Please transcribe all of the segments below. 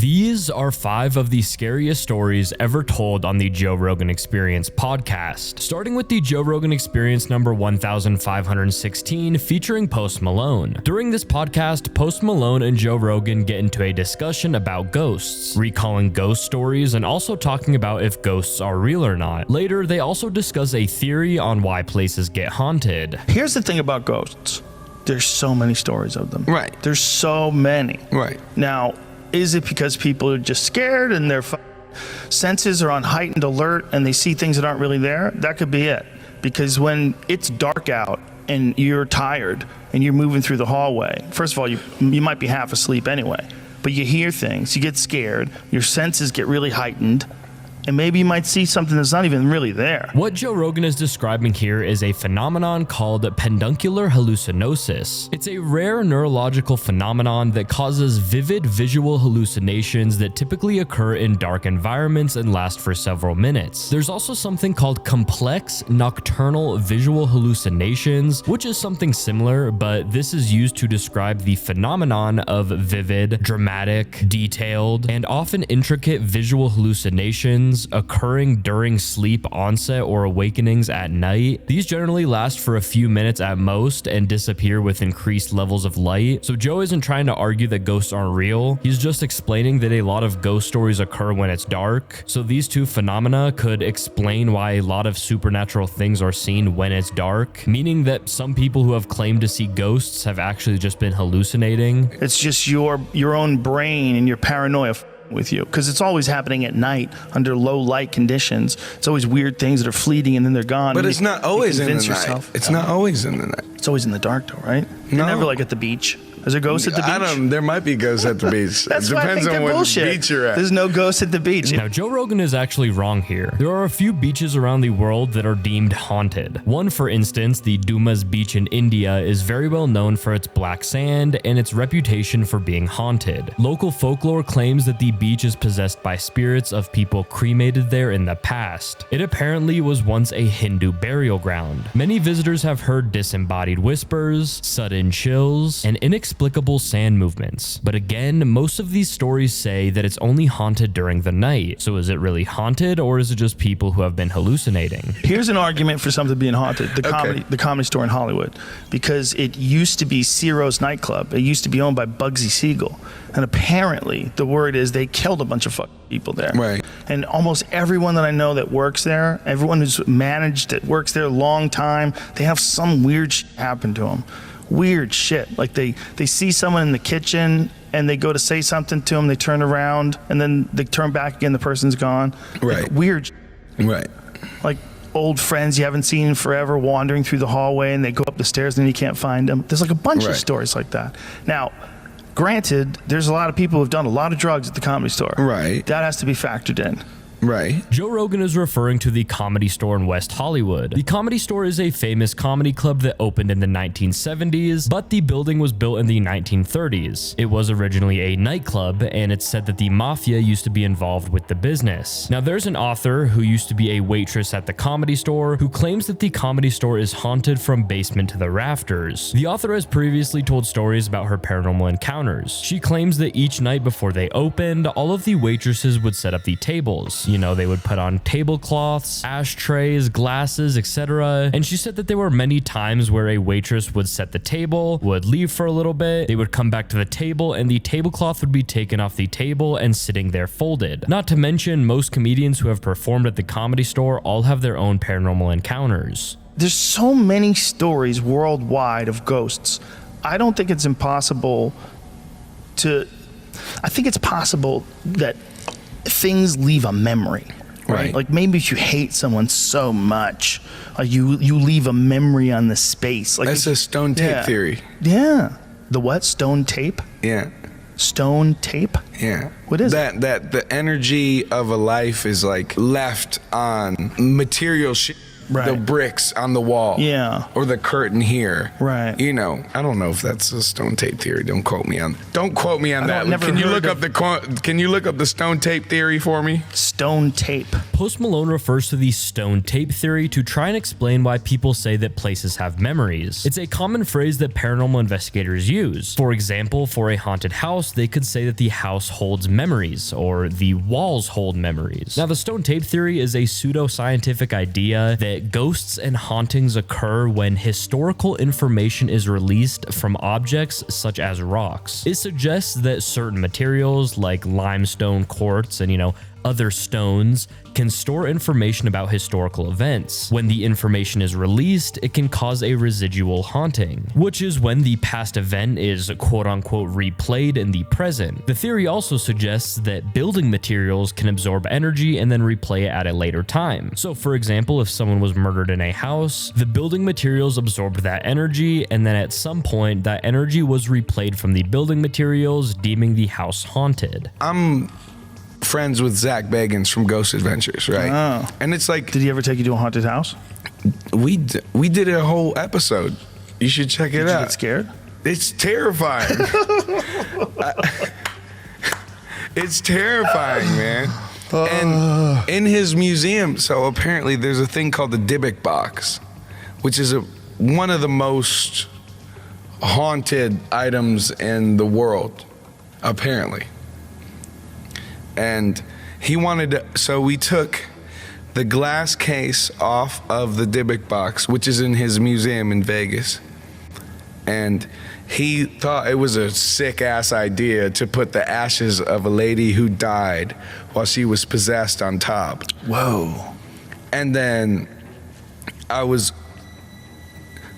These are 5 of the scariest stories ever told on the Joe Rogan Experience podcast, starting with the Joe Rogan Experience number 1516 featuring Post Malone. During this podcast, Post Malone and Joe Rogan get into a discussion about ghosts, recalling ghost stories, and also talking about if ghosts are real or not. Later, they also discuss a theory on why places get haunted. Here's the thing about ghosts. There's so many stories of them. Right. There's so many. Right. Now, is it because people are just scared and their senses are on heightened alert and they see things that aren't really there? That could be it. Because when it's dark out and you're tired and you're moving through the hallway, first of all, you might be half asleep anyway, but you hear things, you get scared, your senses get really heightened, and maybe you might see something that's not even really there. What Joe Rogan is describing here is a phenomenon called peduncular hallucinosis. It's a rare neurological phenomenon that causes vivid visual hallucinations that typically occur in dark environments and last for several minutes. There's also something called complex nocturnal visual hallucinations, which is something similar, but this is used to describe the phenomenon of vivid, dramatic, detailed, and often intricate visual hallucinations occurring during sleep onset or awakenings at night. These generally last for a few minutes at most and disappear with increased levels of light. So Joe isn't trying to argue that ghosts aren't real. He's just explaining that a lot of ghost stories occur when it's dark. So these two phenomena could explain why a lot of supernatural things are seen when it's dark, meaning that some people who have claimed to see ghosts have actually just been hallucinating. It's just your own brain and your paranoia with you, because it's always happening at night under low light conditions. It's always weird things that are fleeting and then they're gone. But it's not always in the night. Yourself. It's not always in the night. It's always in the dark though, right? No. You're never like at the beach. Is there ghosts at the beach? There might be ghosts at the beach. That's It why I depends think on they're what bullshit. beach you're at. There's no ghosts at the beach. Now, Joe Rogan is actually wrong here. There are a few beaches around the world that are deemed haunted. One, for instance, the Dumas Beach in India, is very well known for its black sand and its reputation for being haunted. Local folklore claims that the beach is possessed by spirits of people cremated there in the past. It apparently was once a Hindu burial ground. Many visitors have heard disembodied whispers, sudden chills, and inexplicable sand movements. But again, most of these stories say that it's only haunted during the night. So is it really haunted, or is it just people who have been hallucinating? Here's an argument for something being haunted. The comedy store in Hollywood, because it used to be Ciro's nightclub. It used to be owned by Bugsy Siegel. And apparently the word is they killed a bunch of people there. Right. And almost everyone that I know that works there, everyone who's managed that works there a long time, they have some weird shit happen to them. Weird shit. Like they see someone in the kitchen and they go to say something to them, they turn around and then they turn back again, the person's gone. Right. Like weird shit. Right. Like old friends you haven't seen in forever wandering through the hallway and they go up the stairs and then you can't find them. There's like a bunch of stories like that. Now, granted, there's a lot of people who've done a lot of drugs at the Comedy Store. Right. That has to be factored in. Right. Joe Rogan is referring to the Comedy Store in West Hollywood. The Comedy Store is a famous comedy club that opened in the 1970s, but the building was built in the 1930s. It was originally a nightclub, and it's said that the mafia used to be involved with the business. Now, there's an author who used to be a waitress at the Comedy Store who claims that the Comedy Store is haunted from basement to the rafters. The author has previously told stories about her paranormal encounters. She claims that each night before they opened, all of the waitresses would set up the tables. You know, they would put on tablecloths, ashtrays, glasses, etc. And she said that there were many times where a waitress would set the table, would leave for a little bit, they would come back to the table, and the tablecloth would be taken off the table and sitting there folded. Not to mention, most comedians who have performed at the Comedy Store all have their own paranormal encounters. There's so many stories worldwide of ghosts. I don't think it's impossible I think it's possible that things leave a memory, right? Like maybe if you hate someone so much, you leave a memory on the space. Like that's a stone tape theory. Yeah. The what? Stone tape? Yeah. Stone tape? Yeah. What is that? That the energy of a life is like left on material shit. Right. The bricks on the wall. Yeah. Or the curtain here. Right. You know, I don't know if that's a stone tape theory. Don't quote me on that. Can you look up the stone tape theory for me? Stone tape. Post Malone refers to the stone tape theory to try and explain why people say that places have memories. It's a common phrase that paranormal investigators use. For example, for a haunted house, they could say that the house holds memories, or the walls hold memories. Now, the stone tape theory is a pseudo-scientific idea that ghosts and hauntings occur when historical information is released from objects such as rocks. It suggests that certain materials like limestone, quartz, and other stones can store information about historical events. When the information is released, it can cause a residual haunting, which is when the past event is quote-unquote replayed in the present. The theory also suggests that building materials can absorb energy and then replay it at a later time. So for example, if someone was murdered in a house, the building materials absorbed that energy, and then at some point that energy was replayed from the building materials, deeming the house haunted. I'm friends with Zach Bagans from Ghost Adventures, right? Oh. And it's like, Did he ever take you to a haunted house? we did a whole episode. You should check it Did you out. get scared? It's terrifying. It's terrifying, man. And in his museum, so apparently there's a thing called the Dybbuk box, which is one of the most haunted items in the world, apparently. And he wanted to, so we took the glass case off of the Dybbuk box, which is in his museum in Vegas. And he thought it was a sick ass idea to put the ashes of a lady who died while she was possessed on top. Whoa. And then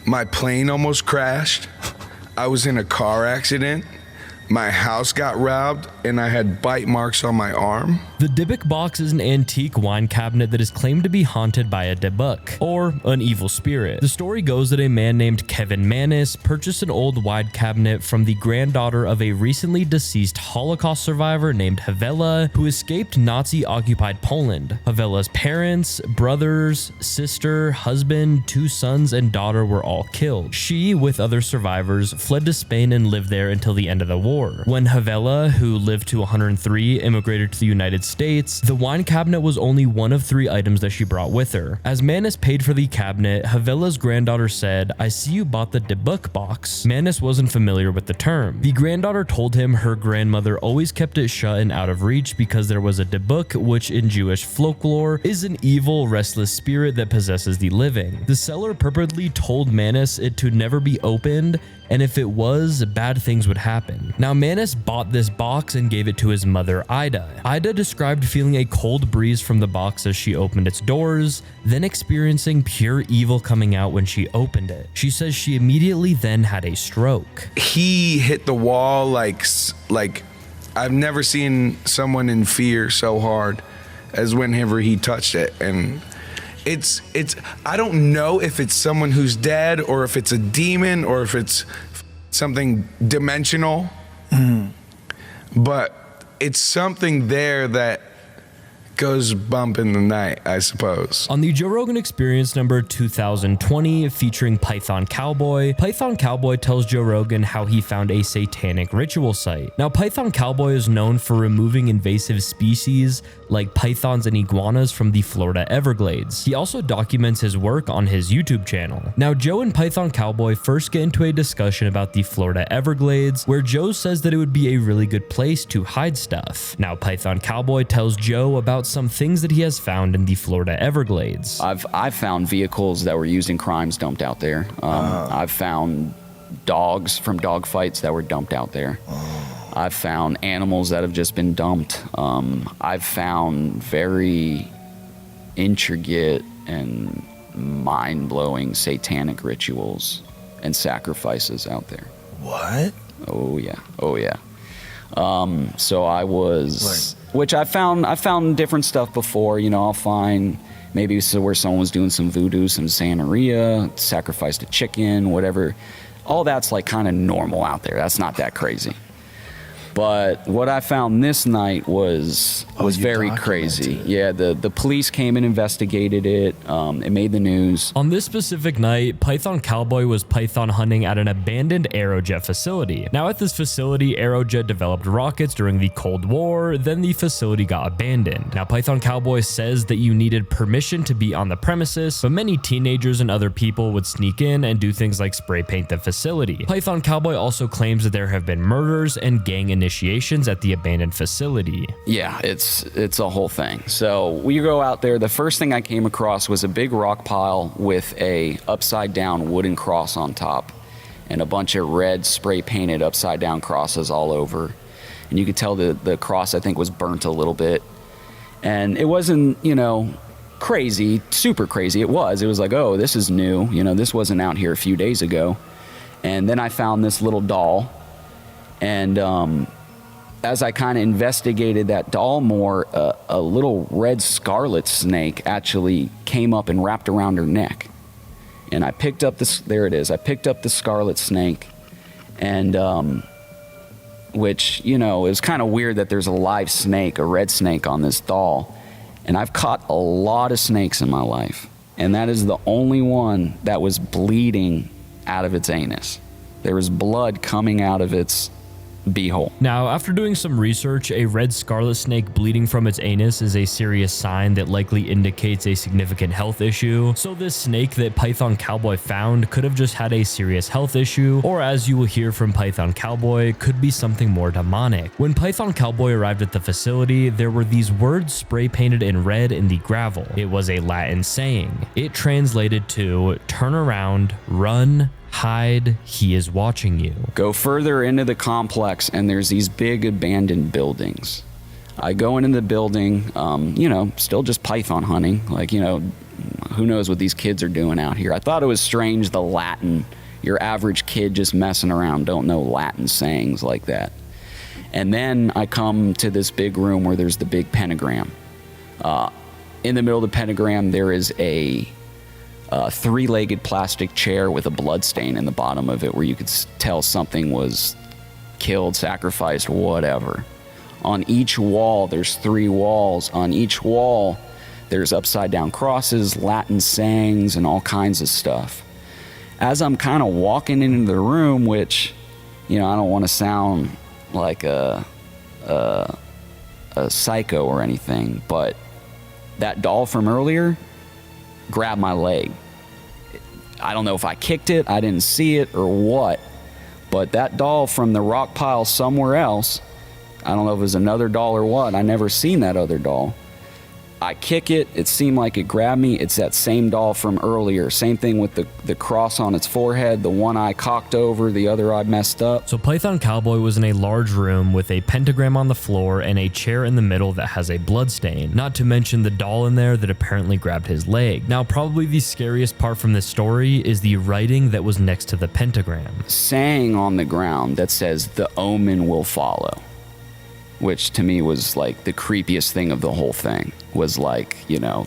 my plane almost crashed. I was in a car accident. My house got robbed, and I had bite marks on my arm. The Dybbuk box is an antique wine cabinet that is claimed to be haunted by a Dybbuk, or an evil spirit. The story goes that a man named Kevin Mannis purchased an old wine cabinet from the granddaughter of a recently deceased Holocaust survivor named Havela, who escaped Nazi-occupied Poland. Havela's parents, brothers, sister, husband, 2 sons, and daughter were all killed. She, with other survivors, fled to Spain and lived there until the end of the war. When Havela, who lived to 103, immigrated to the United States, the wine cabinet was only one of 3 items that she brought with her. As Mannis paid for the cabinet, Havela's granddaughter said, "I see you bought the Dybbuk box." Mannis wasn't familiar with the term. The granddaughter told him her grandmother always kept it shut and out of reach because there was a Dybbuk, which in Jewish folklore is an evil, restless spirit that possesses the living. The seller purportedly told Mannis it to never be opened, and if it was, bad things would happen. Now, Mannis bought this box and gave it to his mother, Ida. Ida described feeling a cold breeze from the box as she opened its doors, then experiencing pure evil coming out when she opened it. She says she immediately then had a stroke. He hit the wall like I've never seen someone in fear so hard as whenever he touched it. And it's I don't know if it's someone who's dead or if it's a demon or if it's something dimensional, but it's something there that goes bump in the night, I suppose. On the Joe Rogan Experience number 2020 featuring Python Cowboy, Python Cowboy tells Joe Rogan how he found a satanic ritual site. Now, Python Cowboy is known for removing invasive species like pythons and iguanas from the Florida Everglades. He also documents his work on his YouTube channel. Now, Joe and Python Cowboy first get into a discussion about the Florida Everglades, where Joe says that it would be a really good place to hide stuff. Now, Python Cowboy tells Joe about some things that he has found in the Florida Everglades. I've found vehicles that were used in crimes dumped out there. I've found dogs from dog fights that were dumped out there. I've found animals that have just been dumped. I've found very intricate and mind-blowing satanic rituals and sacrifices out there. What? Oh yeah. So I was, which I found different stuff before. I'll find maybe where someone was doing some voodoo, some Santeria, sacrificed a chicken, whatever. All that's like kind of normal out there. That's not that crazy. But what I found this night was very crazy. Yeah, the police came and investigated it. It made the news. On this specific night, Python Cowboy was python hunting at an abandoned Aerojet facility. Now at this facility, Aerojet developed rockets during the Cold War, then the facility got abandoned. Now Python Cowboy says that you needed permission to be on the premises, but many teenagers and other people would sneak in and do things like spray paint the facility. Python Cowboy also claims that there have been murders and gang initiations at the abandoned facility. Yeah, it's a whole thing. So we go out there. The first thing I came across was a big rock pile with a upside down wooden cross on top and a bunch of red spray painted upside down crosses all over. And you could tell the cross, I think, was burnt a little bit. And it wasn't, crazy, super crazy. It was like, oh, this is new. This wasn't out here a few days ago. And then I found this little doll. And as I kind of investigated that doll more, a little red scarlet snake actually came up and wrapped around her neck. And I picked up this, there it is. I picked up the scarlet snake, and which, it was kind of weird that there's a live snake, a red snake on this doll. And I've caught a lot of snakes in my life. And that is the only one that was bleeding out of its anus. There was blood coming out of its beehole. Now, after doing some research, a red scarlet snake bleeding from its anus is a serious sign that likely indicates a significant health issue. So this snake that Python Cowboy found could have just had a serious health issue, or as you will hear from Python Cowboy, could be something more demonic. When Python Cowboy arrived at the facility, there were these words spray painted in red in the gravel. It was a Latin saying. It translated to "turn around, run, hide, he is watching you." Go further into the complex and there's these big abandoned buildings. I go into the building, still just python hunting. Who knows what these kids are doing out here. I thought it was strange, the Latin, your average kid just messing around, don't know Latin sayings like that. And then I come to this big room where there's the big pentagram. In the middle of the pentagram, there is a three-legged plastic chair with a blood stain in the bottom of it where you could tell something was killed, sacrificed, whatever. On each wall, there's 3 walls. On each wall, there's upside-down crosses, Latin sayings, and all kinds of stuff. As I'm kind of walking into the room, which, I don't want to sound like a psycho or anything, but that doll from earlier grabbed my leg. I don't know if I kicked it, I didn't see it, or what, but that doll from the rock pile somewhere else, I don't know if it was another doll or what, I never seen that other doll. I kick it, it seemed like it grabbed me. It's that same doll from earlier. Same thing with the cross on its forehead, the one eye cocked over, the other eye messed up. So Python Cowboy was in a large room with a pentagram on the floor and a chair in the middle that has a blood stain. Not to mention the doll in there that apparently grabbed his leg. Now, probably the scariest part from this story is the writing that was next to the pentagram. Saying on the ground that says, "The omen will follow." Which to me was like the creepiest thing of the whole thing, was like,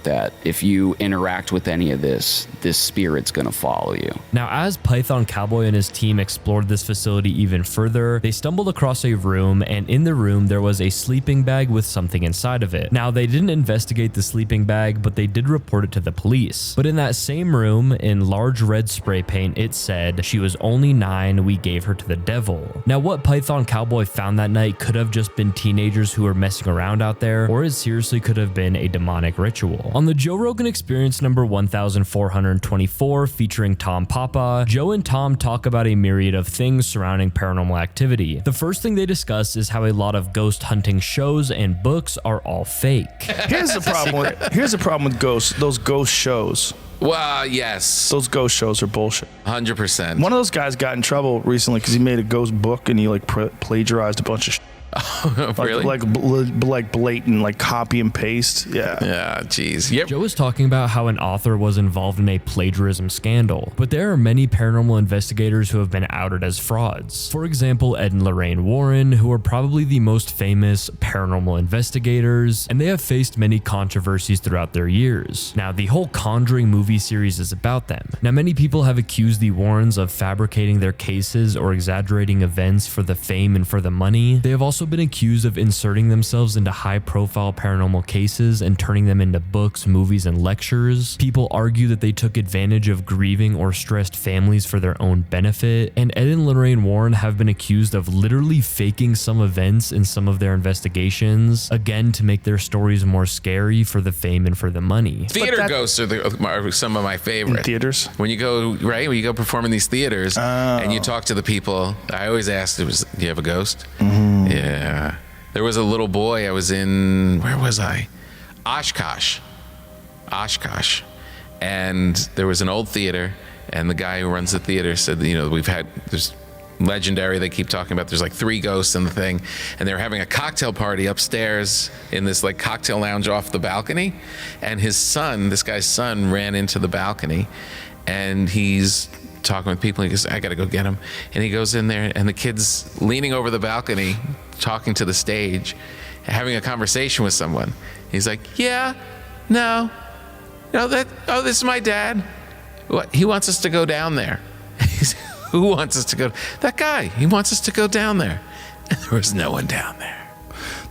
that if you interact with any of this spirit's gonna follow you. Now, as Python Cowboy and his team explored this facility even further, they stumbled across a room, and in the room there was a sleeping bag with something inside of it. Now, they didn't investigate the sleeping bag, but they did report it to the police. But in that same room, in large red spray paint, it said, "She was only 9, we gave her to the devil." Now, what Python Cowboy found that night could have just been teenagers who were messing around out there, or it seriously could have been a demonic ritual. On the Joe Rogan Experience number 1424 featuring Tom Papa, Joe and Tom talk about a myriad of things surrounding paranormal activity. The first thing they discuss is how a lot of ghost hunting shows and books are all fake. Here's the problem with ghosts. Those ghost shows. Well, yes. Those ghost shows are bullshit. 100%. One of those guys got in trouble recently because he made a ghost book and he plagiarized a bunch of shit. Really? Like blatant, like copy and paste. Yeah. Yeah, geez. Yep. Joe was talking about how an author was involved in a plagiarism scandal, but there are many paranormal investigators who have been outed as frauds. For example, Ed and Lorraine Warren, who are probably the most famous paranormal investigators, and they have faced many controversies throughout their years. Now, the whole Conjuring movie series is about them. Now, many people have accused the Warrens of fabricating their cases or exaggerating events for the fame and for the money. They have also been accused of inserting themselves into high-profile paranormal cases and turning them into books, movies, and lectures. People argue that they took advantage of grieving or stressed families for their own benefit, and Ed and Lorraine Warren have been accused of literally faking some events in some of their investigations, again to make their stories more scary for the fame and for the money. Theater ghosts are some of my favorite. In theaters? When you go perform in these theaters and you talk to the people, I always ask, do you have a ghost? Mm-hmm. Yeah. There was a little boy, I was in, where was I? Oshkosh. And there was an old theater, and the guy who runs the theater said, there's legendary, they keep talking about, there's like 3 ghosts in the thing, and they were having a cocktail party upstairs in this like cocktail lounge off the balcony, and this guy's son ran into the balcony, and he's talking with people. He goes, I gotta go get him. And he goes in there, and the kid's leaning over the balcony, talking to the stage, having a conversation with someone. He's like, this is my dad. What? He wants us to go down there. Who wants us to go? That guy. He wants us to go down there. And there was no one down there.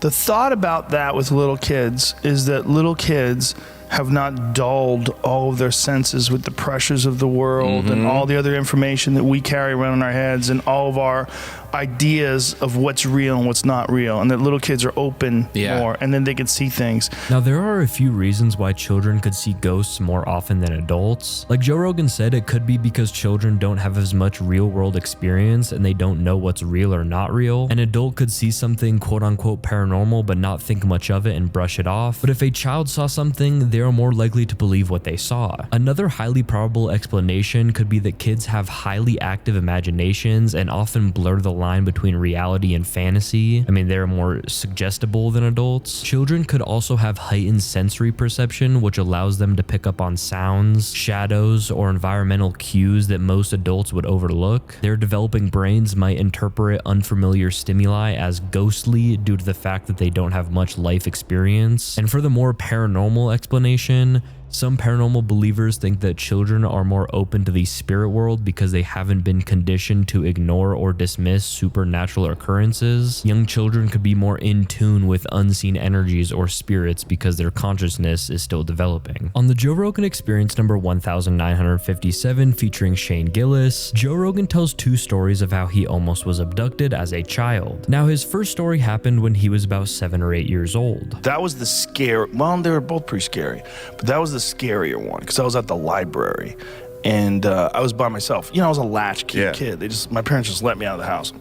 The thought about that with little kids is that little kids have not dulled all of their senses with the pressures of the world and all the other information that we carry around in our heads and all of our ideas of what's real and what's not real, and that little kids are open more, and then they can see things. Now, there are a few reasons why children could see ghosts more often than adults. Like Joe Rogan said, it could be because children don't have as much real-world experience and they don't know what's real or not real. An adult could see something quote-unquote paranormal but not think much of it and brush it off. But if a child saw something, they are more likely to believe what they saw. Another highly probable explanation could be that kids have highly active imaginations and often blur the line between reality and fantasy. I mean, they're more suggestible than adults. Children could also have heightened sensory perception, which allows them to pick up on sounds, shadows, or environmental cues that most adults would overlook. Their developing brains might interpret unfamiliar stimuli as ghostly due to the fact that they don't have much life experience. And for the more paranormal explanation, some paranormal believers think that children are more open to the spirit world because they haven't been conditioned to ignore or dismiss supernatural occurrences. Young children could be more in tune with unseen energies or spirits because their consciousness is still developing. On the Joe Rogan Experience number 1957 featuring Shane Gillis, Joe Rogan tells 2 stories of how he almost was abducted as a child. Now, his first story happened when he was about 7 or 8 years old. That was the scary, well, they were both pretty scary, but that was the scarier one because I was at the library and I was by myself. I was a latchkey kid. My parents just let me out of the house,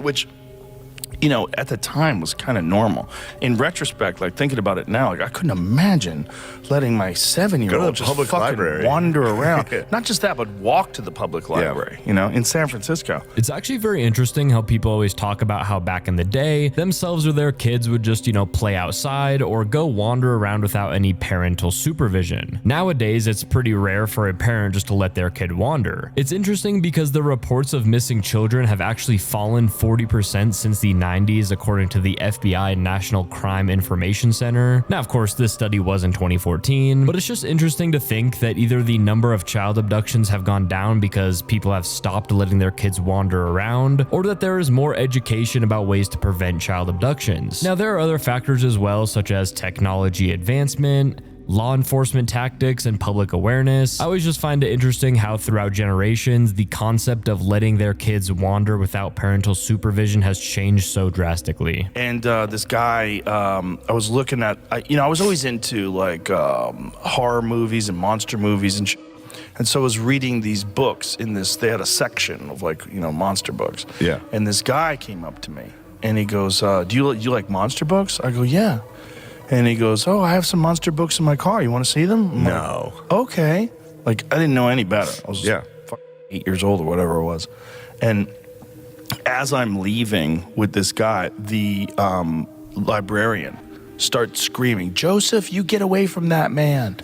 which, at the time was kind of normal. In retrospect, like thinking about it now, like I couldn't imagine letting my 7-year-old just fucking library. Wander around. Not just that, but walk to the public library, in San Francisco. It's actually very interesting how people always talk about how back in the day, themselves or their kids would just, play outside or go wander around without any parental supervision. Nowadays, it's pretty rare for a parent just to let their kid wander. It's interesting because the reports of missing children have actually fallen 40% since the 90s, according to the FBI National Crime Information Center. Now, of course, this study was in 2014, but it's just interesting to think that either the number of child abductions have gone down because people have stopped letting their kids wander around, or that there is more education about ways to prevent child abductions. Now, there are other factors as well, such as technology advancement, law enforcement tactics, and public awareness. I always just find it interesting how throughout generations, the concept of letting their kids wander without parental supervision has changed so drastically. And this guy, I was looking at, I was always into like horror movies and monster movies and so I was reading these books they had a section of monster books. Yeah. And this guy came up to me and he goes, do you like monster books? I go, yeah. And he goes, oh, I have some monster books in my car. You want to see them? I'm no. Like, okay. Like, I didn't know any better. I was 8 years old or whatever it was. And as I'm leaving with this guy, the librarian starts screaming, "Joseph, you get away from that man."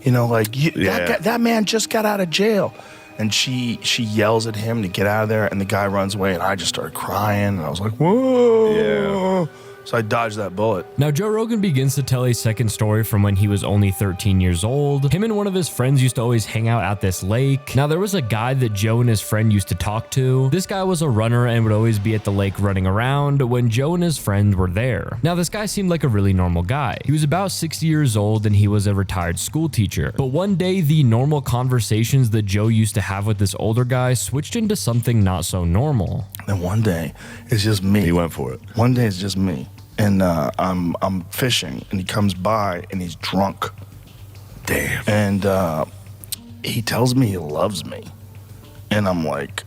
You know, like, that man just got out of jail. And she yells at him to get out of there, and the guy runs away, and I just started crying, and I was like, whoa. Yeah. So I dodged that bullet. Now, Joe Rogan begins to tell a second story from when he was only 13 years old. Him and one of his friends used to always hang out at this lake. Now, there was a guy that Joe and his friend used to talk to. This guy was a runner and would always be at the lake running around when Joe and his friend were there. Now, this guy seemed like a really normal guy. He was about 60 years old and he was a retired school teacher. But one day, the normal conversations that Joe used to have with this older guy switched into something not so normal. And one day, it's just me. He went for it. One day, it's just me. And I'm fishing, and he comes by, and he's drunk. Damn. And he tells me he loves me, and I'm like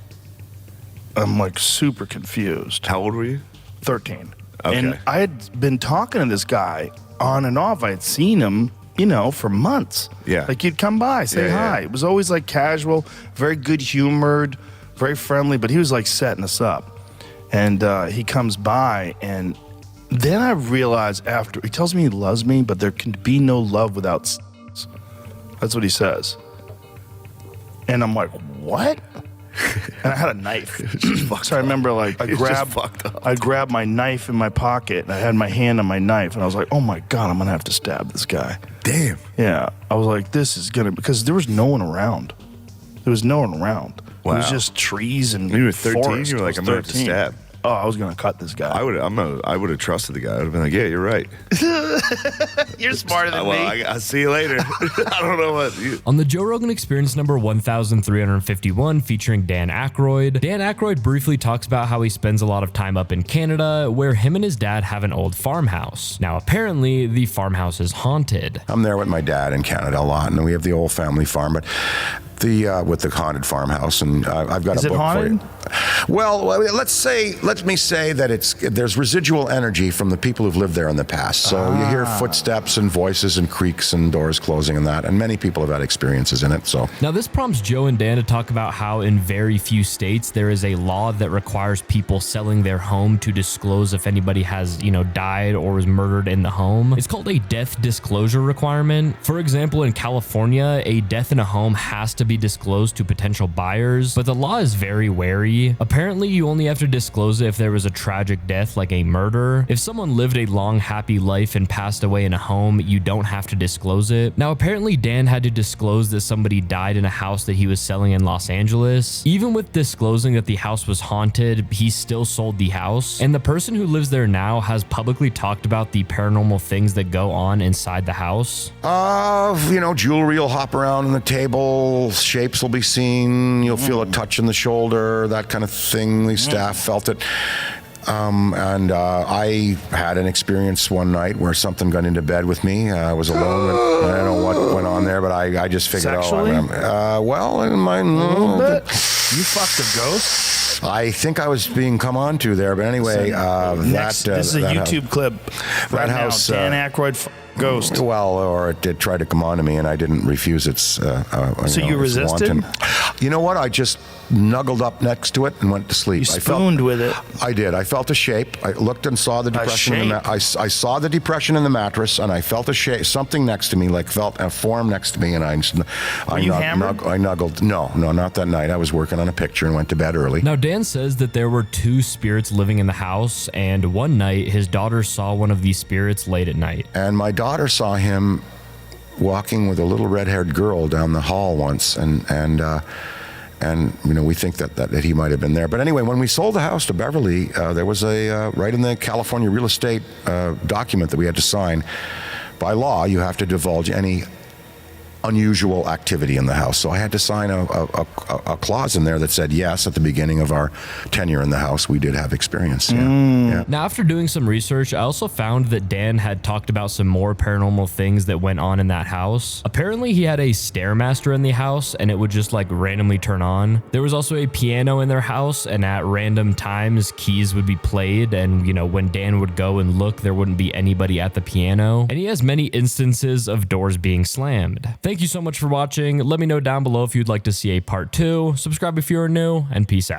super confused. How old were you? 13. Okay. And I had been talking to this guy on and off. I had seen him, for months. Yeah. Like, he'd come by, say hi. Yeah. It was always like casual, very good humored, very friendly, but he was like setting us up. And he comes by, and then I realized after, he tells me he loves me, but there can be no love without sex. That's what he says. And I'm like, what? And I had a knife. So I remember, like, I grabbed my knife in my pocket, and I had my hand on my knife, and I was like, oh my God, I'm going to have to stab this guy. Damn. Yeah. I was like, this is going to, because there was no one around. There was no one around. Wow. It was just trees and You were 13, forest. you were like, I was I'm going to have to 13. stab. Oh, I was going to cut this guy. I would have trusted the guy. I would have been like, yeah, you're right. You're smarter than me. I'll see you later. I don't know what. On the Joe Rogan Experience number 1351, featuring Dan Aykroyd, Dan Aykroyd briefly talks about how he spends a lot of time up in Canada, where him and his dad have an old farmhouse. Now, apparently, the farmhouse is haunted. I'm there with my dad in Canada a lot, and we have the old family farm, but with the haunted farmhouse, and I've got a book for you. Well, let me say that there's residual energy from the people who've lived there in the past. So you hear footsteps and voices and creaks and doors closing and that, and many people have had experiences in it. So now this prompts Joe and Dan to talk about how in very few states there is a law that requires people selling their home to disclose if anybody has, died or was murdered in the home. It's called a death disclosure requirement. For example, in California, a death in a home has to be disclosed to potential buyers, but the law is very wary. Apparently, you only have to disclose it if there was a tragic death like a murder. If someone lived a long, happy life and passed away in a home, you don't have to disclose it. Now, apparently, Dan had to disclose that somebody died in a house that he was selling in Los Angeles. Even with disclosing that the house was haunted, he still sold the house. And the person who lives there now has publicly talked about the paranormal things that go on inside the house. Jewelry will hop around on the table, shapes will be seen, you'll feel a touch in the shoulder, that kind of thing. The staff felt it. And I had an experience one night where something got into bed with me. I was alone. I don't know what went on there, but I just figured Sexually? out. A little bit. You fucked a ghost? I think I was being come on to there, but anyway, this is a YouTube clip right now. house, Dan Aykroyd ghost. Well, or it did try to come on to me, and I didn't refuse its. So you resisted? Wanton. You know what? I just snuggled up next to it and went to sleep. You spooned with it. I did. I felt a shape. I looked and saw the depression. I saw the depression in the mattress, and I felt a shape, something next to me, felt a form next to me, and Were you hammered? I nuggled. No, not that night. I was working on a picture and went to bed early. Now, Dan says that there were 2 spirits living in the house, and one night his daughter saw one of these spirits late at night. And my daughter saw him walking with a little red-haired girl down the hall once, and we think that he might have been there. But anyway, when we sold the house to Beverly, there was right in the California real estate document that we had to sign. By law, you have to divulge any unusual activity in the house. So I had to sign a clause in there that said, yes, at the beginning of our tenure in the house, we did have experience. Yeah. Now, after doing some research, I also found that Dan had talked about some more paranormal things that went on in that house. Apparently, he had a Stairmaster in the house, and it would just randomly turn on. There was also a piano in their house, and at random times, keys would be played, and when Dan would go and look, there wouldn't be anybody at the piano. And he has many instances of doors being slammed. Thank you so much for watching. Let me know down below if you'd like to see a part 2. Subscribe if you're new, and peace out.